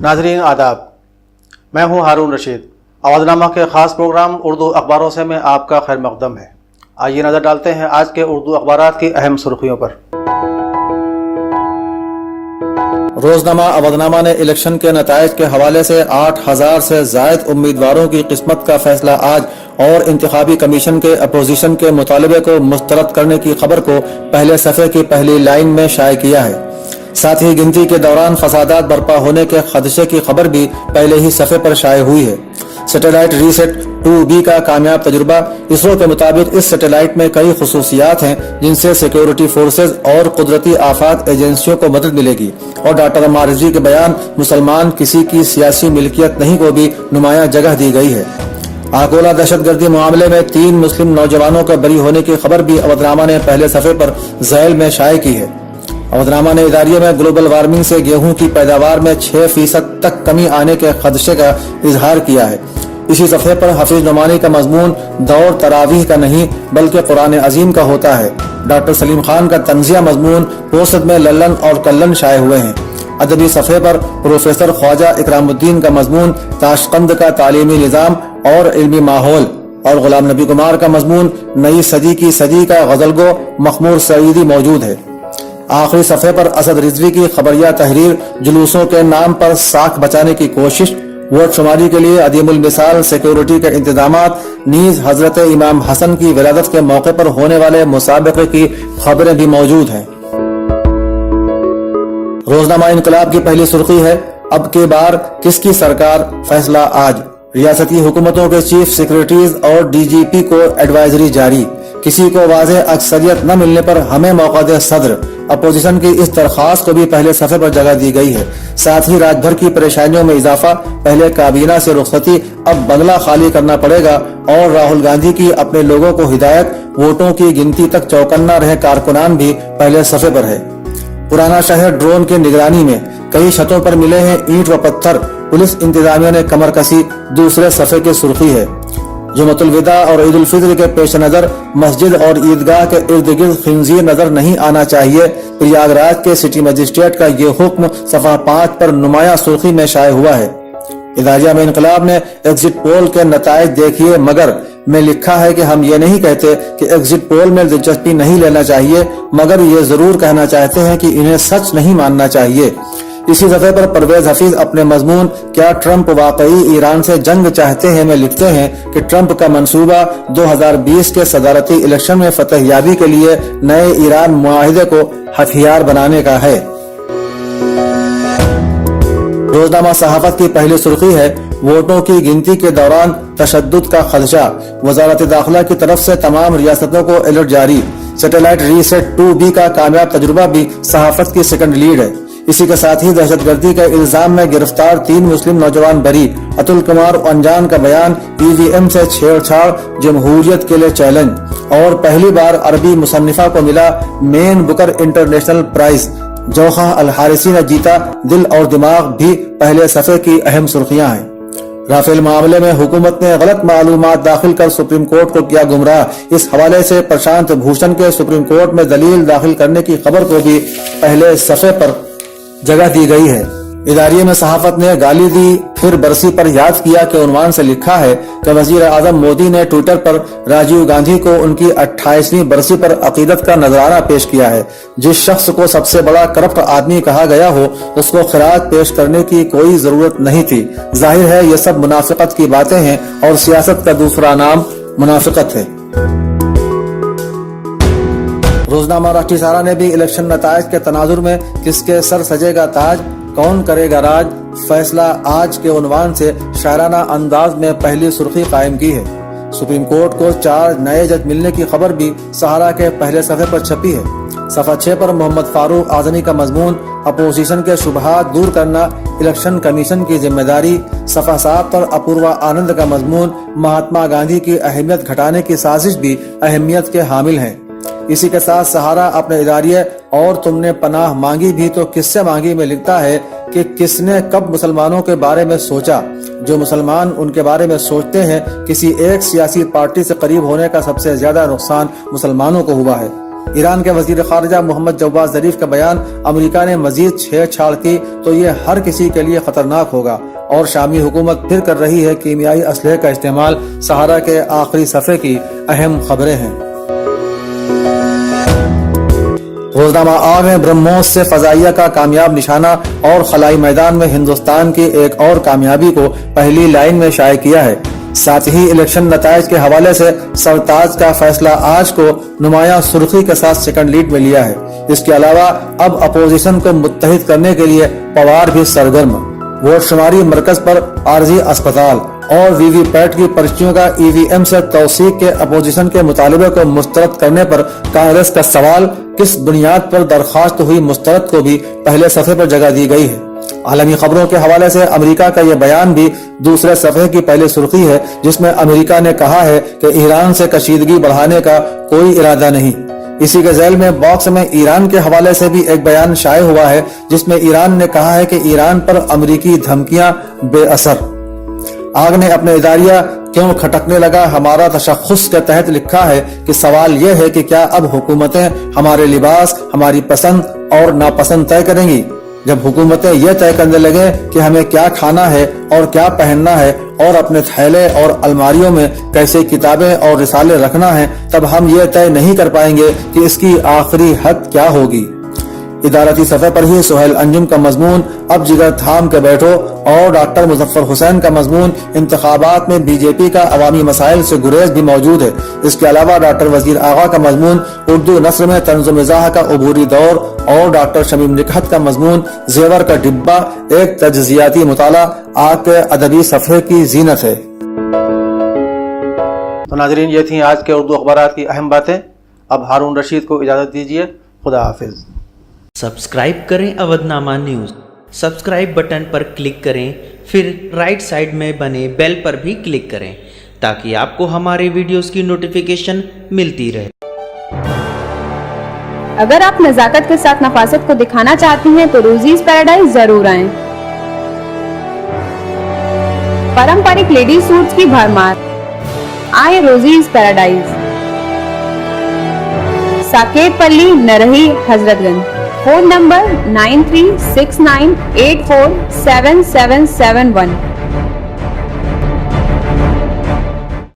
नाज़रीन आदाब, मैं हूं हारून रशीद। आवाज़नामा के ख़ास प्रोग्राम उर्दू अखबारों से में आपका खैर मक़दम है। आइए नज़र डालते हैं आज के उर्दू अखबारात की अहम सुर्खियों पर। रोज़नामा आवाज़नामा ने इलेक्शन के नताइज के हवाले से 8,000 से ज़ायद उम्मीदवारों की किस्मत का फैसला आज और इंतखाबी कमीशन के अपोजिशन के मुतालबे को मुस्तरद करने की खबर को पहले सफ़े की पहली लाइन में शाये किया है। साथ ही गिनती के दौरान फसादात बर्पा होने के खदशे की खबर भी पहले ही सफ़े पर शाये हुई है। सैटेलाइट रीसेट 2B का कामयाब तजुर्बा। इसरो के मुताबिक इस सैटेलाइट में कई खुसूसियात हैं जिनसे सिक्योरिटी फोर्सेज और कुदरती आफात एजेंसियों को मदद मिलेगी। और डॉक्टर मारजी के बयान मुसलमान किसी की सियासी मिल्कियत नहीं को भी नुमाया जगह दी गई है। आकोला दहशतगर्दी मामले में 3 मुस्लिम नौजवानों के बरी होने की खबर भी अवधनामा ने पहले सफ़े पर ज़ैल में शाये की है। अवधनामा ने इदारिये में ग्लोबल वार्मिंग से गेहूं की पैदावार में 6% तक कमी आने के खदशे का इजहार किया है। इसी सफ़े पर हफीज नुमानी का मजमून दौर तरावीह का नहीं बल्कि कुरान अजीम का होता है। डॉक्टर सलीम खान का तंजिया मजमून पोसद में लल्लन और कल्लन शाये हुए हैं। अदबी सफ़े पर प्रोफेसर ख्वाजा इकरामुद्दीन का मजमून ताशकंद का तालीमी निज़ाम और इल्मी माहौल और गुलाम नबी कुमार का मजमून नई सदी की सदी का गजलगो मखमूर सईदी मौजूद है। आखिरी सफ़े पर असद रिजवी की खबरिया तहरीर जुलूसों के नाम पर साख बचाने की कोशिश, वोट शुमारी के लिए अदीमुल मिसाल सिक्योरिटी के इंतजामात, नीज हजरत इमाम हसन की विलादत के मौके पर होने वाले मुसाबके की खबरें भी मौजूद हैं। रोजनामा इनकलाब की पहली सुर्खी है, अब के बार किसकी सरकार, फैसला आज। रियासती हुकूमतों के चीफ सेक्रेटरीज और DGP को एडवाइजरी जारी। किसी को वाज़ेह अक्सरियत न मिलने पर हमें मौका दे सदर। अपोजिशन की इस दरख्वास्त को भी पहले सफ़े पर जगह दी गई है। साथ ही रात भर की परेशानियों में इजाफा, पहले काबीना से रुखसती, अब बंगला खाली करना पड़ेगा और राहुल गांधी की अपने लोगों को हिदायत, वोटों की गिनती तक चौकन्ना रहे कारकुनान भी पहले सफ़े पर है। पुराना शहर ड्रोन की निगरानी में, कई छतों पर मिले हैं ईंट व पत्थर, पुलिस इंतजामिया ने कमर कसी, दूसरे सफ़े की सुर्खी है। जुमतुल विदा और ईद उल फित्र के पेश नजर मस्जिद और ईदगाह के इर्द गिर्द खिंजीर नजर नहीं आना चाहिए। प्रयागराज के सिटी मजिस्ट्रेट का ये हुक्म सफ़ा 5 पर नुमाया सुर्खी में शाये हुआ है। इदारिया में इनकलाब ने एग्जिट पोल के नताइज देखिए मगर में लिखा है कि हम ये नहीं कहते कि एग्जिट पोल में दिलचस्पी नहीं लेना चाहिए, मगर ये जरूर कहना चाहते हैं कि इन्हें सच नहीं मानना चाहिए। इसी सफ़े पर परवेज हफीज अपने मजमून क्या ट्रंप वाकई ईरान से जंग चाहते हैं में लिखते हैं कि ट्रंप का मंसूबा 2020 के सदारती इलेक्शन में फतहयाबी के लिए नए ईरान मुआहिदे को हथियार बनाने का है। रोजनामा सहाफत की पहली सुर्खी है, वोटों की गिनती के दौरान तशद्दुद का खदशा, वजारत दाखिला की तरफ से तमाम रियासतों को अलर्ट जारी। सैटेलाइट रीसेट 2B का कामयाब तजुर्बा भी सहाफत की सेकंड लीड है। इसी के साथ ही दहशतगर्दी के इल्जाम में गिरफ्तार 3 मुस्लिम नौजवान बरी। अतुल कुमार अनजान का बयान, EVM से छेड़छाड़ जमहूरियत के लिए चैलेंज। और पहली बार अरबी मुसन्निफा को मिला मेन बुकर इंटरनेशनल प्राइज। जोखा अल हारिसी ने जीता दिल और दिमाग भी पहले सफ़े की अहम सुर्खियां हैं। राफेल मामले में हुकूमत ने गलत मालूमात दाखिल कर सुप्रीम कोर्ट को किया गुमराह। इस हवाले से प्रशांत भूषण के सुप्रीम कोर्ट में दलील दाखिल करने की खबर को भी पहले सफ़े पर जगह दी गई है। इदारिये में सहाफत ने गाली दी फिर बरसी पर याद किया के उन्वान से लिखा है कि वजीर आजम मोदी ने ट्विटर पर राजीव गांधी को उनकी 28वीं बरसी पर अकीदत का नजराना पेश किया है। जिस शख्स को सबसे बड़ा करप्ट आदमी कहा गया हो उसको खिरात पेश करने की कोई जरूरत नहीं थी। जाहिर है ये सब मुनाफिकत की बातें हैं और सियासत का दूसरा नाम मुनाफिकत है। रोजनामा राष्ट्रीय सहारा ने भी इलेक्शन नताइज के तनाजुर में किसके सर सजेगा ताज, कौन करेगा राज, फैसला आज के उन्वान से शायराना अंदाज में पहली सुर्खी कायम की है। सुप्रीम कोर्ट को 4 नए जज मिलने की खबर भी सहारा के पहले सफ़े पर छपी है। सफ़ा 6 पर मोहम्मद फारूक आजमी का मजमून, अपोजिशन के शुबहात दूर करना इलेक्शन कमीशन की जिम्मेदारी। सफ़ा 7 पर अपूर्वा आनंद का मजमून, महात्मा गांधी की अहमियत घटाने की साजिश भी अहमियत के हामिल हैं। इसी के साथ सहारा अपने इदारिये और तुमने पनाह मांगी भी तो किससे मांगी में लिखता है कि किसने कब मुसलमानों के बारे में सोचा। जो मुसलमान उनके बारे में सोचते हैं, किसी एक सियासी पार्टी से करीब होने का सबसे ज्यादा नुकसान मुसलमानों को हुआ है। ایران کے وزیر خارجہ محمد جواد ظریف کا بیان امریکہ نے مزید چھیڑ چھاڑ کی تو یہ ہر کسی کے لیے خطرناک ہوگا، اور شامی حکومت پھر کر رہی ہے کیمیائی اسلحے کا استعمال، سہارا کے آخری صفحے کی اہم خبریں ہیں۔ روزنامہ آج نے برہموس سے فضائیہ کا کامیاب نشانہ اور خلائی میدان میں ہندوستان کی ایک اور کامیابی کو پہلی لائن میں شائع کیا ہے۔ ساتھ ہی الیکشن نتائج کے حوالے سے سرتاج کا فیصلہ آج کو نمایاں سرخی کے ساتھ سیکنڈ لیڈ میں لیا ہے۔ اس کے علاوہ اب اپوزیشن کو متحد کرنے کے لیے پوار بھی سرگرم، ووٹ شماری مرکز پر عارضی اسپتال اور وی وی پیٹ کی پرچیوں کا ای وی ایم سے توثیق کے اپوزیشن کے مطالبے کو مسترد کرنے پر کانگریس کا سوال، کس بنیاد پر درخواست ہوئی مسترد کو بھی پہلے صفحے پر جگہ دی گئی ہے۔ عالمی خبروں کے حوالے سے امریکہ کا یہ بیان بھی دوسرے صفحے کی پہلی سرخی ہے، جس میں امریکہ نے کہا ہے کہ ایران سے کشیدگی بڑھانے کا کوئی ارادہ نہیں۔ اسی کے ذیل میں باکس میں ایران کے حوالے سے بھی ایک بیان شائع ہوا ہے، جس میں ایران نے کہا ہے کہ ایران پر امریکی دھمکیاں بے اثر۔ آگ نے اپنے اداریہ کیوں کھٹکنے لگا ہمارا تشخص کے تحت لکھا ہے کہ سوال یہ ہے کہ کیا اب حکومتیں ہمارے لباس، ہماری پسند اور ناپسند طے کریں گی؟ جب حکومتیں یہ طے کرنے لگیں کہ ہمیں کیا کھانا ہے اور کیا پہننا ہے اور اپنے تھیلے اور الماریوں میں کیسے کتابیں اور رسالے رکھنا ہے، تب ہم یہ طے نہیں کر پائیں گے کہ اس کی آخری حد کیا ہوگی۔ ادارتی صفحے پر ہی سہیل انجم کا مضمون اب جگر تھام کے بیٹھو اور ڈاکٹر مظفر حسین کا مضمون انتخابات میں بی جے پی کا عوامی مسائل سے گریز بھی موجود ہے۔ اس کے علاوہ ڈاکٹر وزیر آغا کا مضمون اردو نثر میں طنز و مزاح کا عبوری دور اور ڈاکٹر شمیم نکہت کا مضمون زیور کا ڈبہ ایک تجزیاتی مطالعہ آج کے ادبی صفحے کی زینت ہے۔ تو ناظرین، یہ تھیں آج کے اردو اخبارات کی اہم باتیں۔ اب ہارون رشید کو اجازت دیجیے، خدا حافظ۔ سبسکرائب کریں اودھ نامہ نیوز، سبسکرائب بٹن پر کلک کریں، پھر رائٹ سائڈ میں بنے بیل پر بھی کلک کریں تاکہ آپ کو ہمارے ویڈیوز کی نوٹیفیکیشن ملتی رہے۔ اگر آپ نزاکت کے ساتھ نفاست کو دکھانا چاہتی ہیں تو روزیز پیراڈائز ضرور آئیں۔ پارمپرک لیڈی سوٹس کی بھرمار، آئیں روزیز پیراڈائز، ساکیت پلی، نرہی، حضرت گنج۔ Phone number 9369847771۔